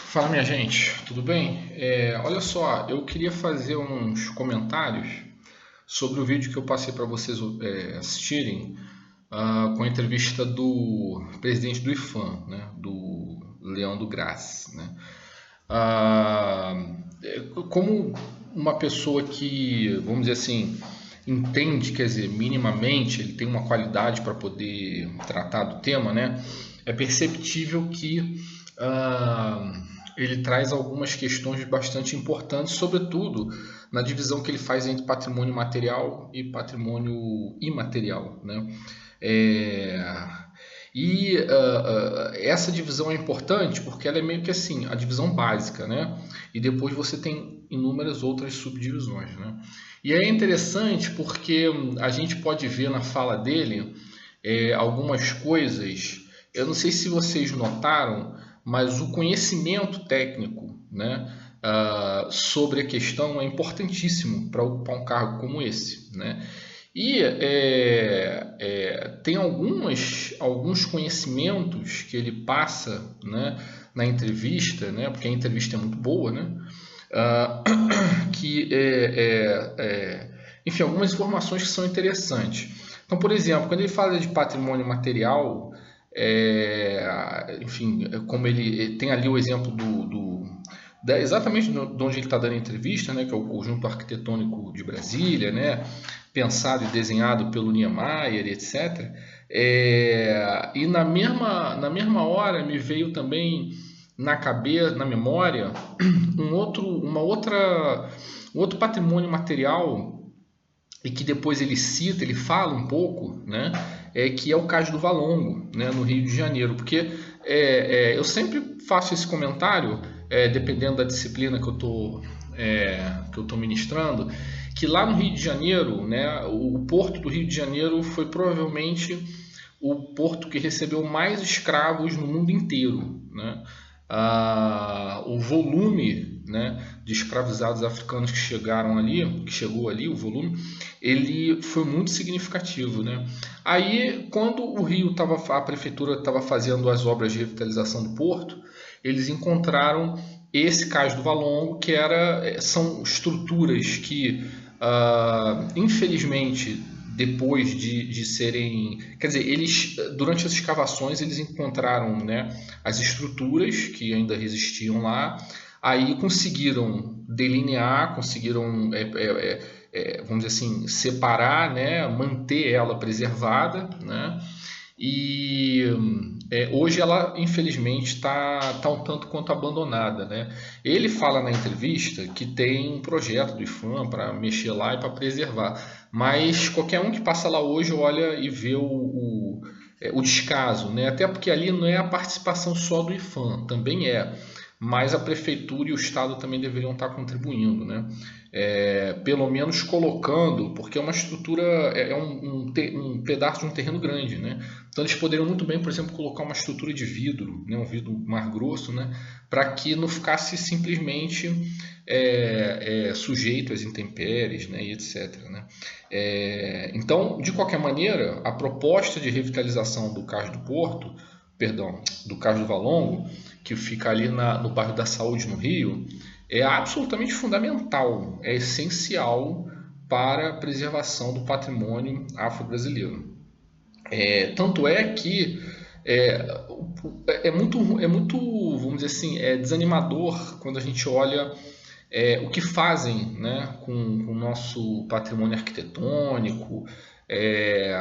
Fala, minha gente, tudo bem? Olha só, eu queria fazer uns comentários sobre o vídeo que eu passei para vocês assistirem, com a entrevista do presidente do IFAM, né, do Leandro Grassi, né? Ah, como uma pessoa que, vamos dizer assim, entende, quer dizer, minimamente, ele tem uma qualidade para poder tratar do tema, né? É perceptível que ele traz algumas questões bastante importantes, sobretudo na divisão que ele faz entre patrimônio material e patrimônio imaterial, né? É, essa divisão é importante porque ela é meio que assim, a divisão básica, né? E depois você tem inúmeras outras subdivisões, né? E é interessante porque a gente pode ver na fala dele algumas coisas. Eu não sei se vocês notaram, mas o conhecimento técnico, né, sobre a questão é importantíssimo para ocupar um cargo como esse, né? E tem alguns conhecimentos que ele passa, né, na entrevista, né, porque a entrevista é muito boa, né, ah, que enfim, algumas informações que são interessantes. Então, por exemplo, quando ele fala de patrimônio material, enfim, como ele tem ali o exemplo exatamente de onde ele está dando a entrevista, né, que é o conjunto arquitetônico de Brasília, né, pensado e desenhado pelo Niemeyer, etc. E na mesma hora me veio também na cabeça, na memória, um outro patrimônio material e que depois ele cita, ele fala um pouco, né, que é o caso do Valongo, né, no Rio de Janeiro, porque eu sempre faço esse comentário, dependendo da disciplina que eu tô ministrando, que lá no Rio de Janeiro, né, o porto do Rio de Janeiro foi provavelmente o porto que recebeu mais escravos no mundo inteiro, né? O volume, né, de escravizados africanos que chegou ali, o volume, ele foi muito significativo, né? Aí, quando a prefeitura estava fazendo as obras de revitalização do porto, eles encontraram esse cais do Valongo, são estruturas que, infelizmente, depois de serem, quer dizer, eles durante as escavações eles encontraram, né, as estruturas que ainda resistiam lá, aí conseguiram delinear, conseguiram vamos dizer assim, separar, né, manter ela preservada, né, e hoje ela infelizmente está um tanto quanto abandonada, né? Ele fala na entrevista que tem um projeto do IFAM para mexer lá e para preservar, mas qualquer um que passa lá hoje olha e vê o descaso, né? Até porque ali não é a participação só do IFAM, também mas a prefeitura e o estado também deveriam estar contribuindo, né? Pelo menos colocando, porque é uma estrutura, um pedaço de um terreno grande, né? Então eles poderiam muito bem, por exemplo, colocar uma estrutura de vidro, né? Um vidro mais grosso, né? Para que não ficasse simplesmente sujeito às intempéries, né? E etc. Né? Então, de qualquer maneira, a proposta de revitalização do Cais do Porto, perdão, do Cais do Valongo, que fica ali no bairro da Saúde, no Rio, é absolutamente fundamental, é essencial para a preservação do patrimônio afro-brasileiro. Tanto é que é, é muito, vamos dizer assim, desanimador quando a gente olha o que fazem, né, com o nosso patrimônio arquitetônico,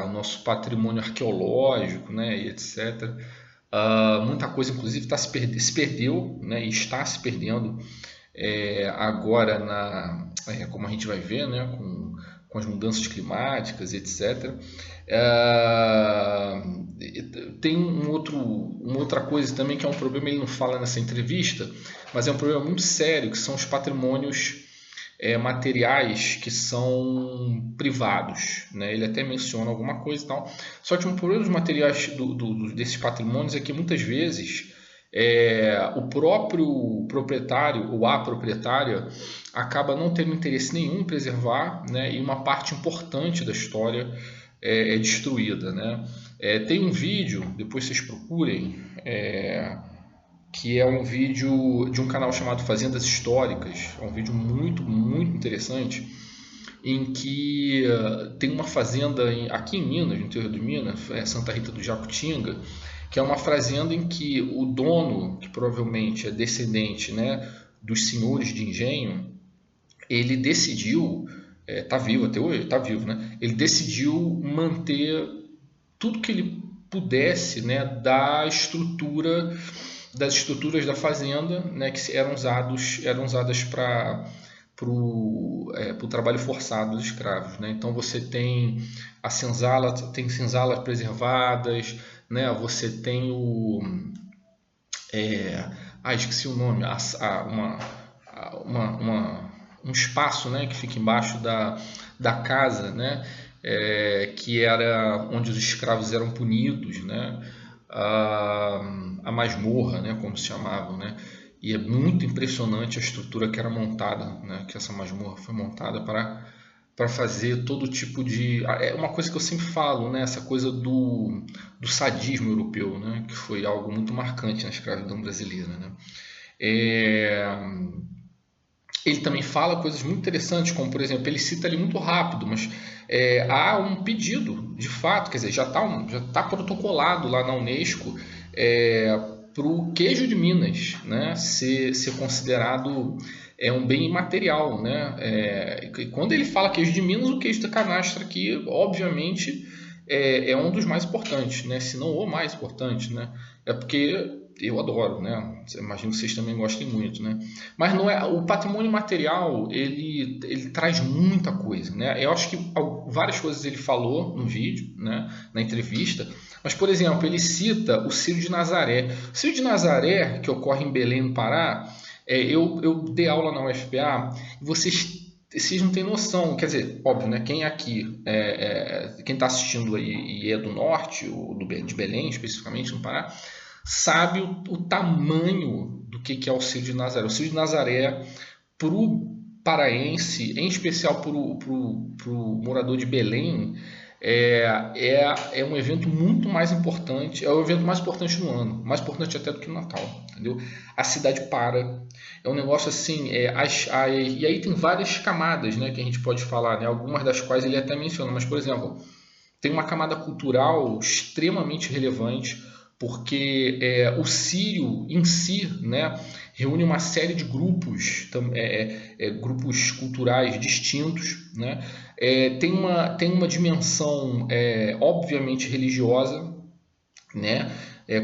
o nosso patrimônio arqueológico, né, e etc. Muita coisa, inclusive, se perdeu, né, e está se perdendo agora, como a gente vai ver, né, com as mudanças climáticas, etc. É, Tem uma outra coisa também que é um problema, ele não fala nessa entrevista, mas é um problema muito sério, que são os patrimônios materiais que são privados, né? Ele até menciona alguma coisa e tal. Só que um problema dos materiais desses patrimônios é que muitas vezes o próprio proprietário ou a proprietária acaba não tendo interesse nenhum em preservar, né? E uma parte importante da história é destruída, né? Tem um vídeo, depois vocês procurem, que é um vídeo de um canal chamado Fazendas Históricas. É um vídeo muito, muito interessante, em que tem uma fazenda aqui em Minas, no interior de Minas, Santa Rita do Jacutinga, que é uma fazenda em que o dono, que provavelmente é descendente, né, dos senhores de engenho, ele decidiu, está vivo até hoje, está vivo, né? Ele decidiu manter tudo que ele pudesse, né, das estruturas da fazenda, né, que eram usadas para o trabalho forçado dos escravos, né? Então você tem tem senzalas preservadas, né? Você tem esqueci o nome, um espaço, né, que fica embaixo da casa, né, que era onde os escravos eram punidos, né, a masmorra, né, como se chamavam, né, e é muito impressionante a estrutura que era montada, né, que essa masmorra foi montada para fazer todo tipo de... É uma coisa que eu sempre falo, né, essa coisa do sadismo europeu, né, que foi algo muito marcante na escravidão brasileira, né. Ele também fala coisas muito interessantes, como, por exemplo, ele cita ali muito rápido, mas há um pedido, de fato, quer dizer, já tá protocolado lá na Unesco para o queijo de Minas, né, ser considerado um bem imaterial, né? E quando ele fala queijo de Minas, o queijo da canastra aqui, obviamente, é um dos mais importantes, né? Se não o mais importante, né? É porque eu adoro, né? Imagino que vocês também gostem muito, né? Mas não é o patrimônio material, ele traz muita coisa, né? Eu acho que várias coisas ele falou no vídeo, né? Na entrevista. Mas, por exemplo, ele cita o Círio de Nazaré. O Círio de Nazaré, que ocorre em Belém, no Pará, eu dei aula na UFPA e vocês não têm noção, quer dizer, óbvio, né? Quem aqui, quem está assistindo aí e é do norte, ou de Belém especificamente, no Pará, sabe o tamanho do que é o Círio de Nazaré. O Círio de Nazaré, para o paraense, em especial para o morador de Belém, é um evento muito mais importante, é o evento mais importante no ano, mais importante até do que o Natal, entendeu? A cidade para, é um negócio assim, e aí tem várias camadas, né, que a gente pode falar, né, algumas das quais ele até menciona, mas, por exemplo, tem uma camada cultural extremamente relevante, porque o Círio em si, né, reúne uma série de grupos, grupos culturais distintos, né, tem uma dimensão obviamente religiosa, né,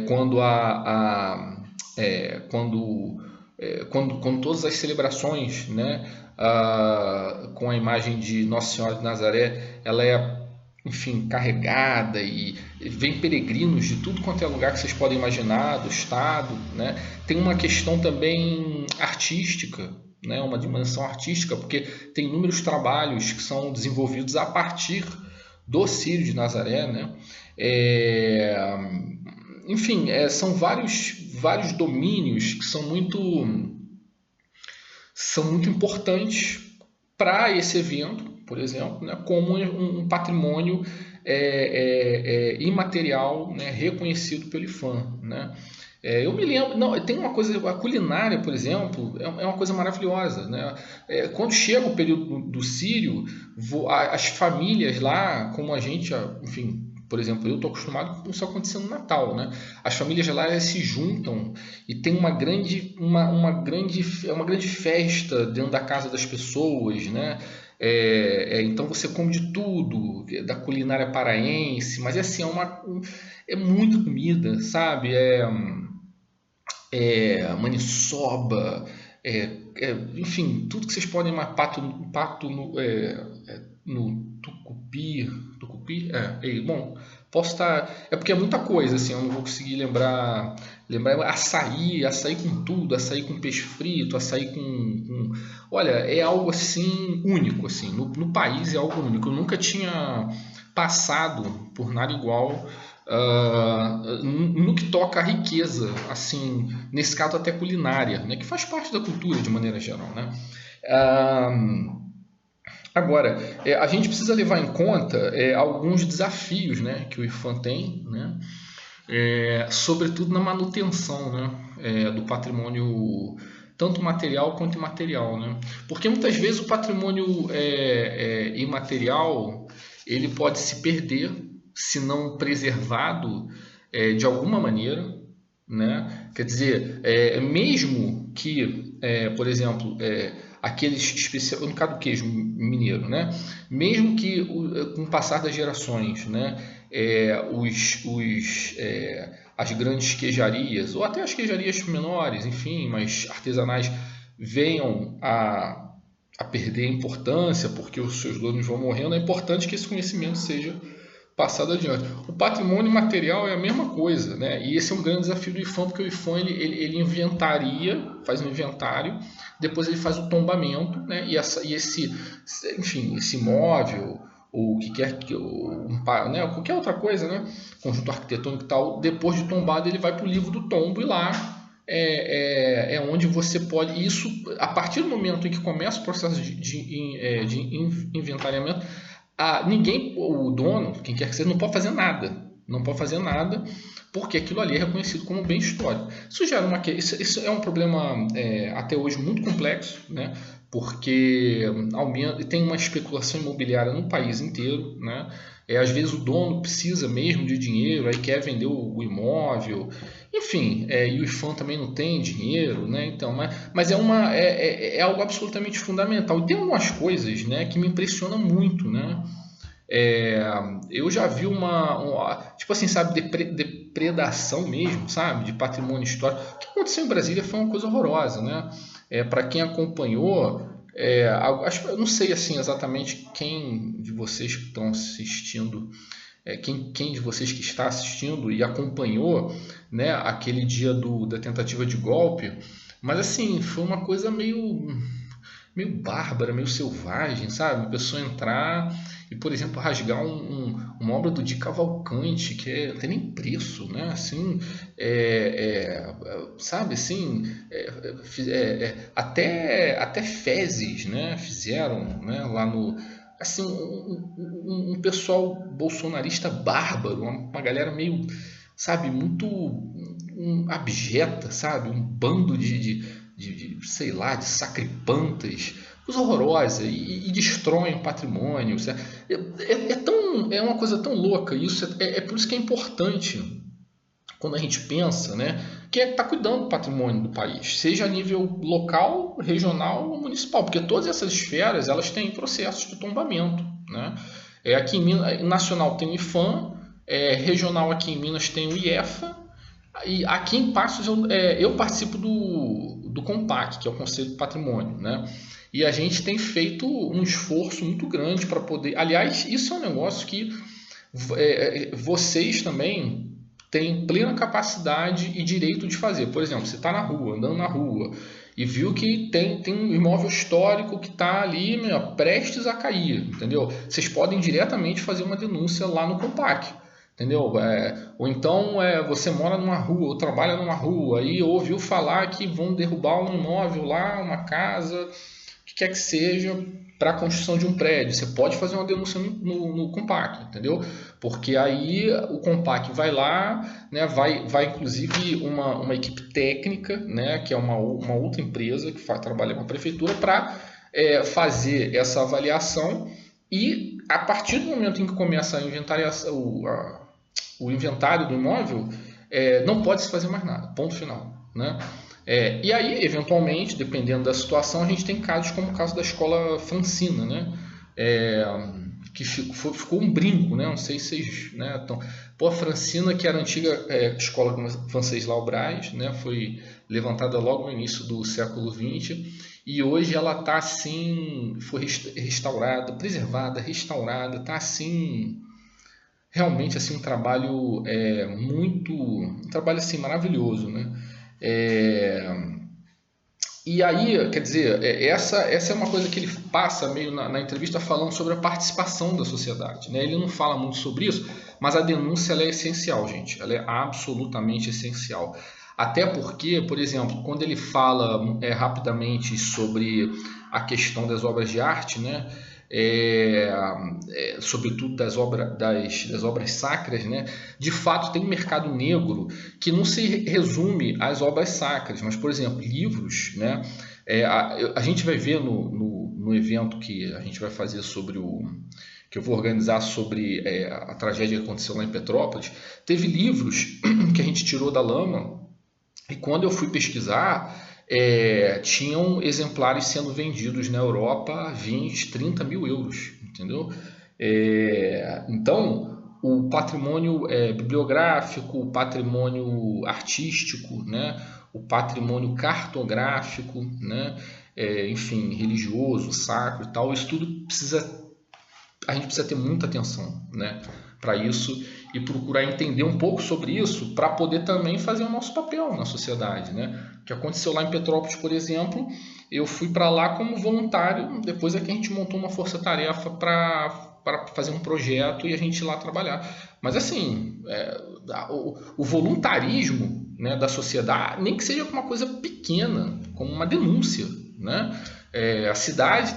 quando quando todas as celebrações, né, com a imagem de Nossa Senhora de Nazaré, ela enfim, carregada, e vem peregrinos de tudo quanto é lugar que vocês podem imaginar, do estado, né? Tem uma questão também artística, né? Uma dimensão artística, porque tem inúmeros trabalhos que são desenvolvidos a partir do Círio de Nazaré, né? Enfim, são vários domínios que são muito importantes para esse evento, por exemplo, né, como um patrimônio imaterial, né, reconhecido pelo IPHAN, né. Eu me lembro, não, tem uma coisa, a culinária, por exemplo, é uma coisa maravilhosa, né? Quando chega o período do Círio, as famílias lá, como a gente, enfim, por exemplo, eu estou acostumado com isso acontecer no Natal, né? As famílias lá se juntam e tem uma grande festa dentro da casa das pessoas, né? Então você come de tudo, da culinária paraense, mas assim, é muita comida, sabe? Maniçoba, enfim, tudo que vocês podem amar, pato no tucupi, bom, posso estar, porque é muita coisa, assim, eu não vou conseguir lembrar açaí com tudo, açaí com peixe frito, açaí olha, é algo assim único, assim, no país é algo único, eu nunca tinha passado por nada igual. No que toca à riqueza, assim, nesse caso até culinária, né, que faz parte da cultura de maneira geral, né? Agora, a gente precisa levar em conta alguns desafios, né, que o IPHAN tem, né? sobretudo na manutenção, né, do patrimônio, tanto material quanto imaterial, né? Porque muitas vezes o patrimônio imaterial ele pode se perder se não preservado de alguma maneira, né? Quer dizer, mesmo que, por exemplo, aqueles especiais, no caso do queijo mineiro, né? Mesmo que com o passar das gerações, né? As grandes queijarias, ou até as queijarias menores, enfim, mas artesanais, venham a perder importância porque os seus donos vão morrendo, é importante que esse conhecimento seja passado adiante. O patrimônio material é a mesma coisa, né? E esse é um grande desafio do IFAM, porque o IFAM ele inventaria, faz um inventário, depois ele faz o tombamento, né? Enfim, esse imóvel ou o que quer que né? Qualquer outra coisa, né? Conjunto arquitetônico e tal, depois de tombado ele vai para o livro do tombo e lá onde você pode. Isso, a partir do momento em que começa o processo de inventariamento, ninguém, o dono, quem quer que seja, não pode fazer nada. Não pode fazer nada porque aquilo ali é reconhecido como bem histórico. Isso é um problema até hoje muito complexo, né? Porque tem uma especulação imobiliária no país inteiro, né? Às vezes o dono precisa mesmo de dinheiro, aí quer vender o imóvel, enfim, e o IFAM também não tem dinheiro, né? Então, mas é algo absolutamente fundamental. E tem algumas coisas, né, que me impressionam muito, né? Eu já vi tipo assim, sabe, depredação mesmo, sabe, de patrimônio histórico. O que aconteceu em Brasília foi uma coisa horrorosa, né? Para quem acompanhou, eu não sei assim exatamente quem de vocês que estão assistindo, quem de vocês que está assistindo e acompanhou, né, aquele dia da tentativa de golpe, mas assim, foi uma coisa meio bárbara, meio selvagem, sabe? Uma pessoa entrar e, por exemplo, rasgar uma obra do Di Cavalcanti, que não tem nem preço, né? Assim, sabe, assim, até fezes, né? Fizeram, né? Lá no... Assim, um pessoal bolsonarista bárbaro, uma galera meio, sabe, muito abjeta, sabe? Um bando sei lá, de sacripantas, coisa horrorosa, e destroem o patrimônio. É uma coisa tão louca isso, é por isso que é importante quando a gente pensa, né, que está cuidando do patrimônio do país, seja a nível local, regional ou municipal, porque todas essas esferas elas têm processos de tombamento, né? Aqui em Minas, nacional tem o IFAM, regional aqui em Minas tem o IEFA, e aqui em Passos eu participo do CONPAC, que é o Conselho do Patrimônio, né? E a gente tem feito um esforço muito grande para poder... Aliás, isso é um negócio que vocês também têm plena capacidade e direito de fazer. Por exemplo, você está na rua, andando na rua, e viu que tem um imóvel histórico que está ali, prestes a cair, entendeu? Vocês podem diretamente fazer uma denúncia lá no CONPAC. Entendeu? Ou então você mora numa rua ou trabalha numa rua e ouviu falar que vão derrubar um imóvel lá, uma casa, o que quer que seja, para a construção de um prédio. Você pode fazer uma denúncia no CONPAC, entendeu? Porque aí o CONPAC vai lá, né, vai inclusive uma equipe técnica, né, que é uma outra empresa que trabalha com a prefeitura, para fazer essa avaliação e a partir do momento em que começa a inventariação, o inventário do imóvel, não pode se fazer mais nada, ponto final, né? E aí, eventualmente, dependendo da situação, a gente tem casos como o caso da escola Francina, né? Que ficou um brinco, né? Não sei se vocês... Né, a Francina, que era a antiga escola francês Laubraz, né? Foi levantada logo no início do século XX e hoje ela está assim, foi restaurada, preservada, restaurada, está assim... Realmente assim um trabalho um trabalho assim maravilhoso, né? E aí, quer dizer, essa é uma coisa que ele passa meio na entrevista falando sobre a participação da sociedade, né? Ele não fala muito sobre isso, mas a denúncia ela é essencial, gente. Ela é absolutamente essencial. Até porque, por exemplo, quando ele fala rapidamente sobre a questão das obras de arte, né? sobretudo das obras sacras, né? De fato tem um mercado negro que não se resume às obras sacras, mas, por exemplo, livros, né? A gente vai ver no evento que a gente vai fazer que eu vou organizar sobre a tragédia que aconteceu lá em Petrópolis, teve livros que a gente tirou da lama e quando eu fui pesquisar, tinham exemplares sendo vendidos na Europa a 20, 30 mil euros, entendeu? Então, o patrimônio bibliográfico, o patrimônio artístico, né? O patrimônio cartográfico, né? Enfim, religioso, sacro e tal, isso tudo a gente precisa ter muita atenção, né, para isso e procurar entender um pouco sobre isso para poder também fazer o nosso papel na sociedade, né? O que aconteceu lá em Petrópolis, por exemplo, eu fui para lá como voluntário, depois é que a gente montou uma força-tarefa para fazer um projeto e a gente ir lá trabalhar. Mas assim, o voluntarismo, né, da sociedade, nem que seja uma coisa pequena, como uma denúncia, né? A cidade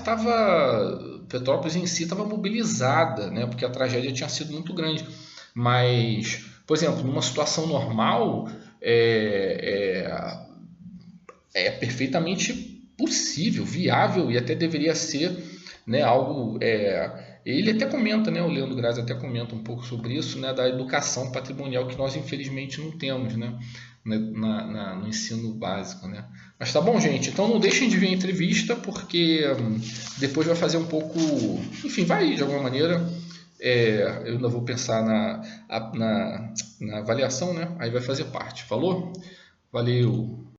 Petrópolis em si estava mobilizada, né, porque a tragédia tinha sido muito grande. Mas, por exemplo, numa situação normal, é perfeitamente possível, viável e até deveria ser, né, algo. Ele até comenta, né, o Leandro Graz até comenta um pouco sobre isso, né, da educação patrimonial que nós infelizmente não temos, né, no ensino básico, né. Mas tá bom, gente. Então não deixem de ver a entrevista porque depois vai fazer um pouco, enfim, vai de alguma maneira. Eu ainda vou pensar na avaliação, né? Aí vai fazer parte. Falou? Valeu!